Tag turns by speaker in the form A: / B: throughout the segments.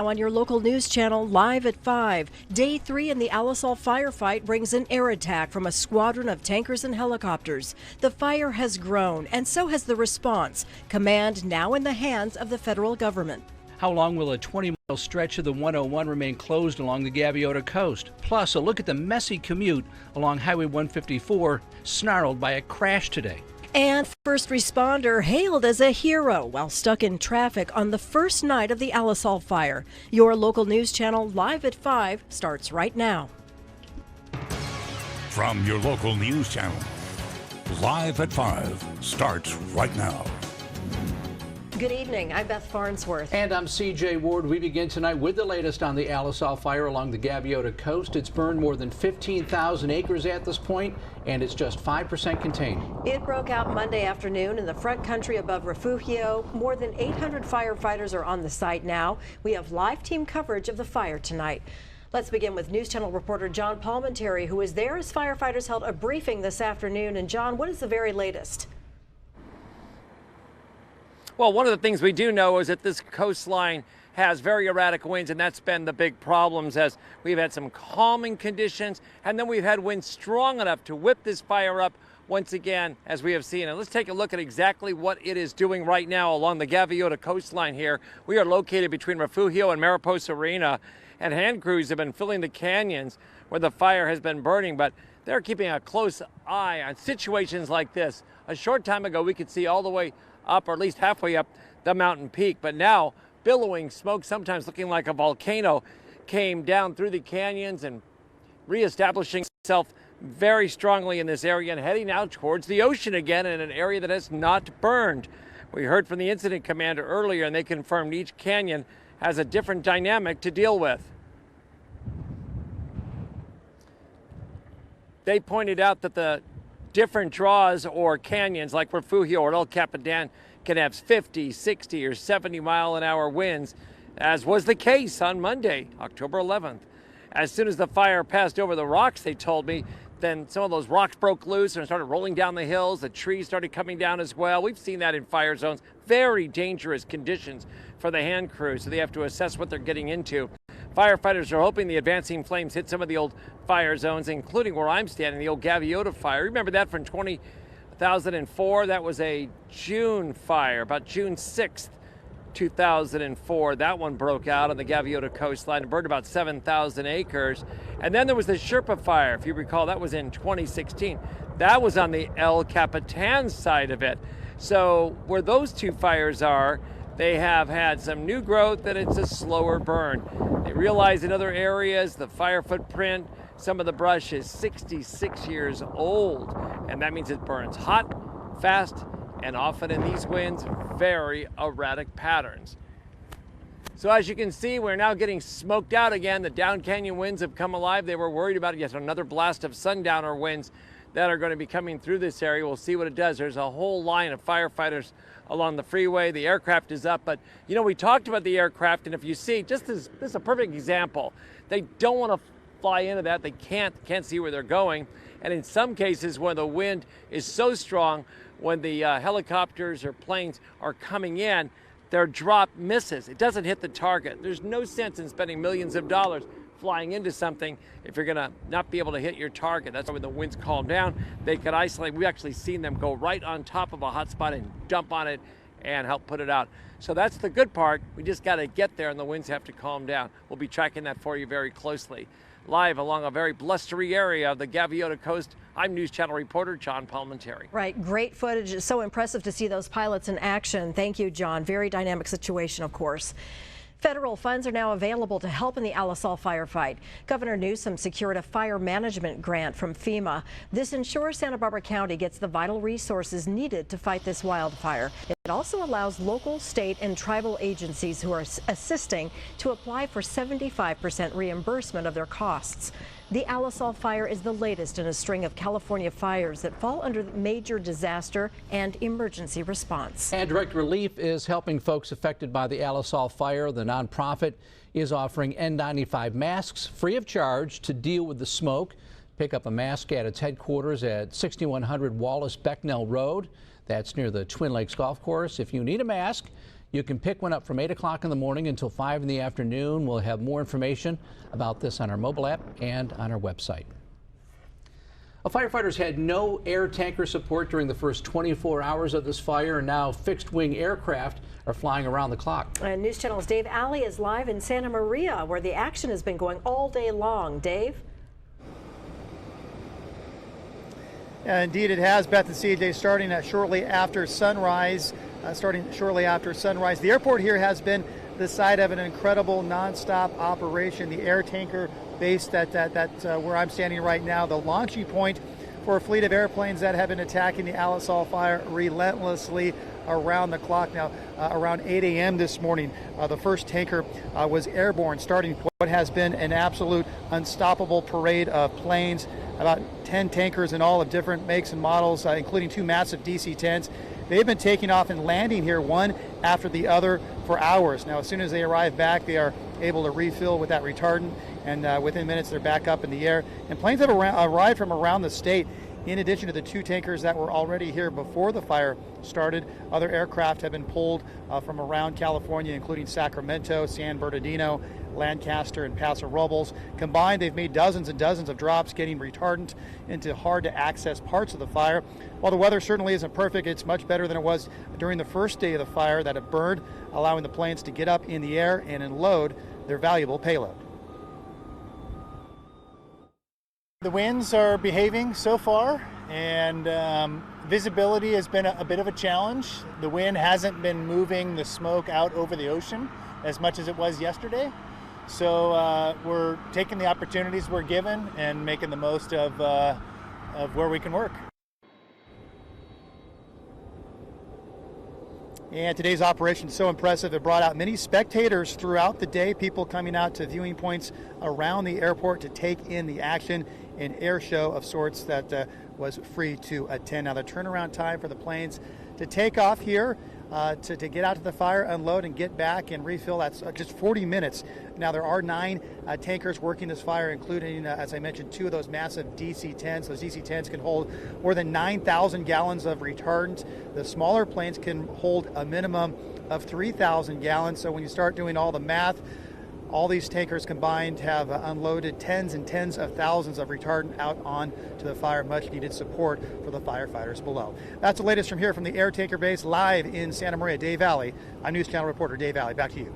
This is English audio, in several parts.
A: On your local news channel, live at 5. Day 3 in the Alisal firefight brings an air attack from a squadron of tankers and helicopters. The fire has grown, and so has the response. Command now in the hands of the federal government.
B: How long will a 20-mile stretch of the 101 remain closed along the Gaviota coast? Plus, a look at the messy commute along Highway 154, snarled by a crash today.
A: And first responder hailed as a hero while stuck in traffic on the first night of the Alisal fire. Your local news channel, live at 5, starts right now.
C: From your local news channel, live at 5, starts right now.
A: Good evening. I'm Beth Farnsworth.
B: And I'm CJ Ward. We begin tonight with the latest on the Alisal fire along the Gaviota coast. It's burned more than 15,000 acres at this point, and it's just 5% contained.
A: It broke out Monday afternoon in the front country above Refugio. More than 800 firefighters are on the site now. We have live team coverage of the fire tonight. Let's begin with News Channel reporter John Palmentary, who was there as firefighters held a briefing this afternoon. And John, what is the very latest?
D: Well, one of the things we do know is that this coastline has very erratic winds, and that's been the big problems as we've had some calming conditions, and then we've had winds strong enough to whip this fire up once again, as we have seen. And let's take a look at exactly what it is doing right now along the Gaviota coastline here. We are located between Refugio and Mariposa Arena, and hand crews have been filling the canyons where the fire has been burning, but they're keeping a close eye on situations like this. A short time ago, we could see all the way up, or at least halfway up the mountain peak, but now billowing smoke, sometimes looking like a volcano, came down through the canyons and reestablishing itself very strongly in this area and heading out towards the ocean again in an area that has not burned. We heard from the incident commander earlier, and they confirmed each canyon has a different dynamic to deal with. They pointed out that the different draws or canyons like Refugio or El Capitan can have 50, 60, or 70-mile-an-hour winds, as was the case on Monday, October 11th. As soon as the fire passed over the rocks, they told me, then some of those rocks broke loose and started rolling down the hills. The trees started coming down as well. We've seen that in fire zones. Very dangerous conditions for the hand crews, so they have to assess what they're getting into. Firefighters are hoping the advancing flames hit some of the old fire zones, including where I'm standing, the old Gaviota fire. Remember that from 2004? That was a June fire, about June 6th, 2004. That one broke out on the Gaviota coastline and burned about 7,000 acres. And then there was the Sherpa fire, if you recall, that was in 2016. That was on the El Capitan side of it. So where those two fires are, they have had some new growth and it's a slower burn. They realize in other areas the fire footprint, some of the brush is 66 years old, and that means it burns hot, fast, and often in these winds, very erratic patterns. So as you can see, we're now getting smoked out again. The down canyon winds have come alive. They were worried about yet another blast of sundowner winds that are going to be coming through this area. We'll see what it does. There's a whole line of firefighters along the freeway. The aircraft is up, but you know, we talked about the aircraft, and if you see, just this is a perfect example. They don't want to fly into that. They can't see where they're going. And in some cases, when the wind is so strong, when the helicopters or planes are coming in, their drop misses. It doesn't hit the target. There's no sense in spending millions of dollars flying into something if you're gonna not be able to hit your target. That's why when the winds calm down, they could isolate. We've actually seen them go right on top of a hot spot and dump on it and help put it out. So that's the good part. We just gotta get there and the winds have to calm down. We'll be tracking that for you very closely. Live along a very blustery area of the Gaviota coast, I'm News Channel reporter John Palmentary.
A: Right, great footage. It's so impressive to see those pilots in action. Thank you, John. Very dynamic situation, of course. Federal funds are now available to help in the Alisal firefight. Governor Newsom secured a fire management grant from FEMA. This ensures Santa Barbara County gets the vital resources needed to fight this wildfire. It also allows local, state, and tribal agencies who are assisting to apply for 75% reimbursement of their costs. The Alisal fire is the latest in a string of California fires that fall under major disaster and emergency response.
B: And direct relief is helping folks affected by the Alisal fire. The nonprofit is offering N95 masks free of charge to deal with the smoke. Pick up a mask at its headquarters at 6100 Wallace Becknell Road. That's near the Twin Lakes Golf Course. If you need a mask, You can pick one up from 8 o'clock in the morning until 5 in the afternoon. We'll have more information about this on our mobile app and on our website. Well, firefighters had no air tanker support during the first 24 hours of this fire, and now fixed-wing aircraft are flying around the clock.
A: And News Channel's Dave Alley is live in Santa Maria, where the action has been going all day long. Dave?
E: Yeah, indeed, it has, Beth and CJ, starting shortly after sunrise. The airport here has been the site of an incredible nonstop operation. The air tanker base that's where I'm standing right now, the launching point for a fleet of airplanes that have been attacking the Alisal Fire relentlessly around the clock. Now, around 8 a.m. this morning, the first tanker was airborne, starting what has been an absolute unstoppable parade of planes. About 10 tankers in all of different makes and models, including 2 massive DC-10s. They've been taking off and landing here one after the other for hours. Now, as soon as they arrive back, they are able to refill with that retardant, and within minutes they're back up in the air. And planes have arrived from around the state. In addition to the 2 tankers that were already here before the fire started, other aircraft have been pulled from around California, including Sacramento, San Bernardino, Lancaster, and Paso Robles. Combined, they've made dozens and dozens of drops getting retardant into hard-to-access parts of the fire. While the weather certainly isn't perfect, it's much better than it was during the first day of the fire that it burned, allowing the planes to get up in the air and unload their valuable payload.
F: The winds are behaving so far, and visibility has been a bit of a challenge. The wind hasn't been moving the smoke out over the ocean as much as it was yesterday. So we're taking the opportunities we're given and making the most of where we can work.
E: And today's operation is so impressive, it brought out many spectators throughout the day, people coming out to viewing points around the airport to take in the action, an air show of sorts that was free to attend. Now, the turnaround time for the planes to take off here, to get out to the fire, unload, and get back and refill, that's just 40 minutes. Now, there are 9 tankers working this fire, including, as I mentioned, 2 of those massive DC-10s. Those DC-10s can hold more than 9,000 gallons of retardant. The smaller planes can hold a minimum of 3,000 gallons. So when you start doing all the math, all these tankers combined have unloaded tens and tens of thousands of retardant out onto the fire. Much needed support for the firefighters below. That's the latest from here from the air tanker base live in Santa Maria. Dave Alley, I'm News Channel reporter Dave Alley. Back to you.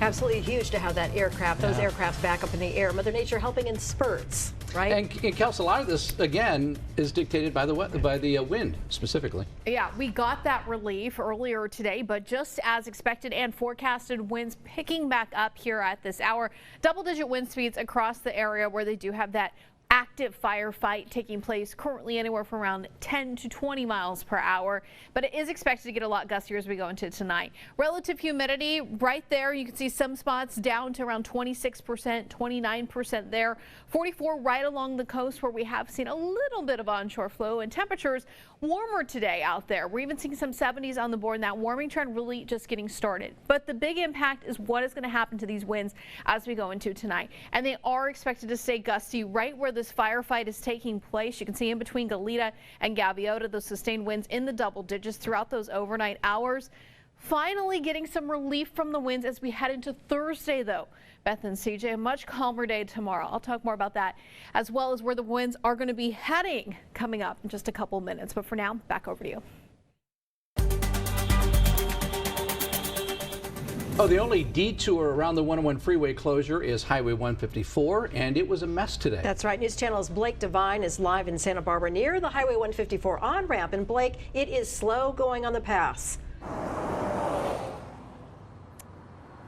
A: Absolutely huge to have that aircraft, those aircrafts back up in the air. Mother Nature helping in spurts, right?
B: And Kels, a lot of this, again, is dictated by the wind, specifically.
G: Yeah, we got that relief earlier today, but just as expected and forecasted, winds picking back up here at this hour. Double-digit wind speeds across the area where they do have that active firefight taking place, currently anywhere from around 10 to 20 miles per hour, but it is expected to get a lot gustier as we go into tonight. Relative humidity right there, you can see some spots down to around 26%, 29% there, 44 right along the coast where we have seen a little bit of onshore flow, and temperatures warmer today out there. We're even seeing some 70s on the board, and that warming trend really just getting started. But the big impact is what is going to happen to these winds as we go into tonight, and they are expected to stay gusty right where this firefight is taking place. You can see in between Goleta and Gaviota, those sustained winds in the double digits throughout those overnight hours. Finally getting some relief from the winds as we head into Thursday, though. Beth and CJ, a much calmer day tomorrow. I'll talk more about that, as well as where the winds are going to be heading coming up in just a couple minutes. But for now, back over to you.
B: Oh, the only detour around the 101 freeway closure is Highway 154, and it was a mess today.
A: That's right. News Channel's Blake Devine is live in Santa Barbara near the Highway 154 on-ramp. And Blake, it is slow going on the pass.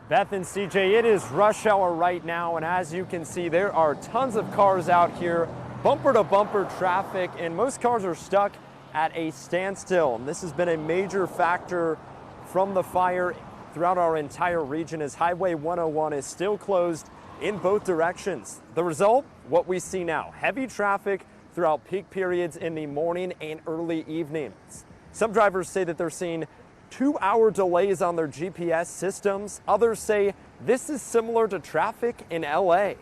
H: Beth and CJ, it is rush hour right now, and as you can see, there are tons of cars out here, bumper to bumper traffic, and most cars are stuck at a standstill. And this has been a major factor from the fire throughout our entire region, as Highway 101 is still closed in both directions. The result, what we see now, heavy traffic throughout peak periods in the morning and early evenings. Some drivers say that they're seeing 2-hour delays on their GPS systems. Others say this is similar to traffic in LA.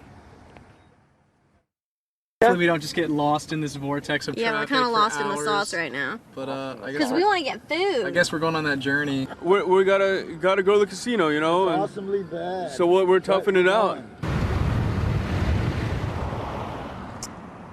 I: Hopefully we don't just get lost in this vortex of traffic.
J: Yeah, we're kind of lost in the
I: hours.
J: sauce right now.
I: But I guess
J: because we want to get food.
I: I guess we're going on that journey.
K: We gotta go to the casino, you know.
L: It's awesomely bad.
K: So we're toughing it out.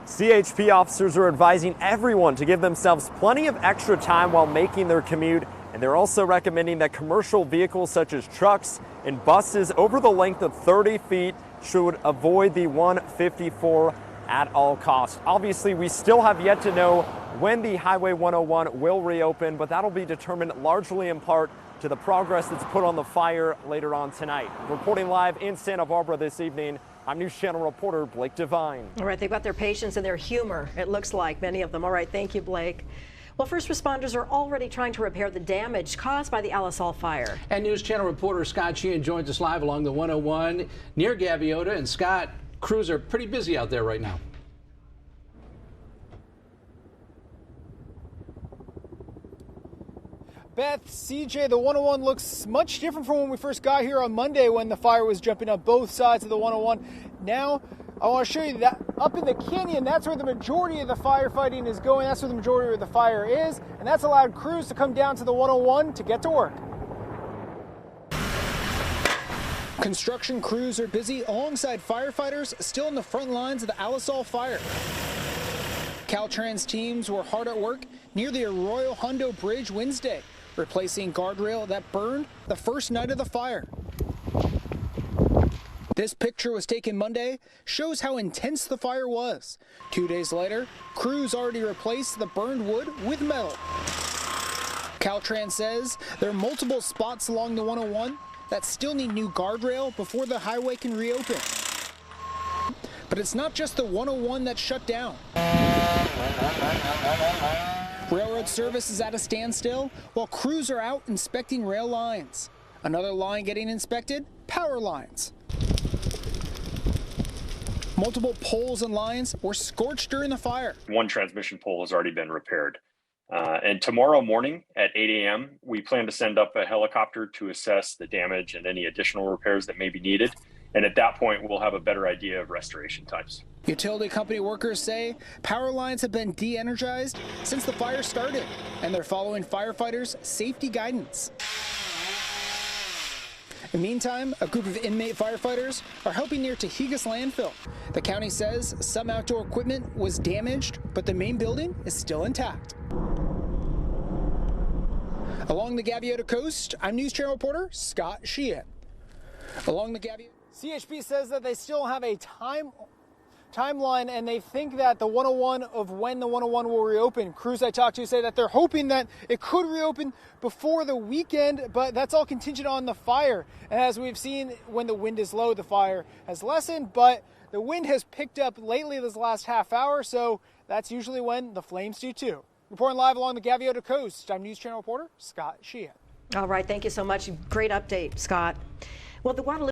H: CHP officers are advising everyone to give themselves plenty of extra time while making their commute, and they're also recommending that commercial vehicles such as trucks and buses over the length of 30 feet should avoid the 154 at all costs. Obviously, we still have yet to know when the Highway 101 will reopen, but that'll be determined largely in part to the progress that's put on the fire later on tonight. Reporting live in Santa Barbara this evening, I'm News Channel reporter Blake Devine.
A: All right, they've got their patience and their humor, it looks like, many of them. All right, thank you, Blake. Well, first responders are already trying to repair the damage caused by the Alisal Fire.
B: And News Channel reporter Scott Sheehan joins us live along the 101 near Gaviota. And Scott, crews are pretty busy out there right now.
M: Beth, CJ, the 101 looks much different from when we first got here on Monday when the fire was jumping up both sides of the 101. Now, I want to show you that up in the canyon, that's where the majority of the firefighting is going. That's where the majority of the fire is. And that's allowed crews to come down to the 101 to get to work. Construction crews are busy alongside firefighters still in the front lines of the Alisal Fire. Caltrans teams were hard at work near the Arroyo Hondo Bridge Wednesday, replacing guardrail that burned the first night of the fire. This picture was taken Monday, shows how intense the fire was. 2 days later, crews already replaced the burned wood with metal. Caltrans says there are multiple spots along the 101 that still need new guardrail before the highway can reopen. But it's not just the 101 that's shut down. Railroad service is at a standstill while crews are out inspecting rail lines. Another line getting inspected, power lines. Multiple poles and lines were scorched during the fire.
N: One transmission pole has already been repaired. And tomorrow morning at 8 a.m., we plan to send up a helicopter to assess the damage and any additional repairs that may be needed. And at that point, we'll have a better idea of restoration times.
M: Utility company workers say power lines have been de-energized since the fire started, and they're following firefighters' safety guidance. In the meantime, a group of inmate firefighters are helping near Tahigas landfill. The county says some outdoor equipment was damaged, but the main building is still intact. Along the Gaviota coast, I'm News Channel reporter Scott Sheehan. Along the Gaviota, CHP says that they still have a timeline, and they think that the 101 of when the 101 will reopen. Crews I talked to say that they're hoping that it could reopen before the weekend, but that's all contingent on the fire. And as we've seen, when the wind is low, the fire has lessened, but the wind has picked up lately this last half hour, so that's usually when the flames do too. Reporting live along the Gaviota coast, I'm News Channel reporter Scott Sheehan.
A: All right, thank you so much. Great update, Scott. Well, the Guadalupe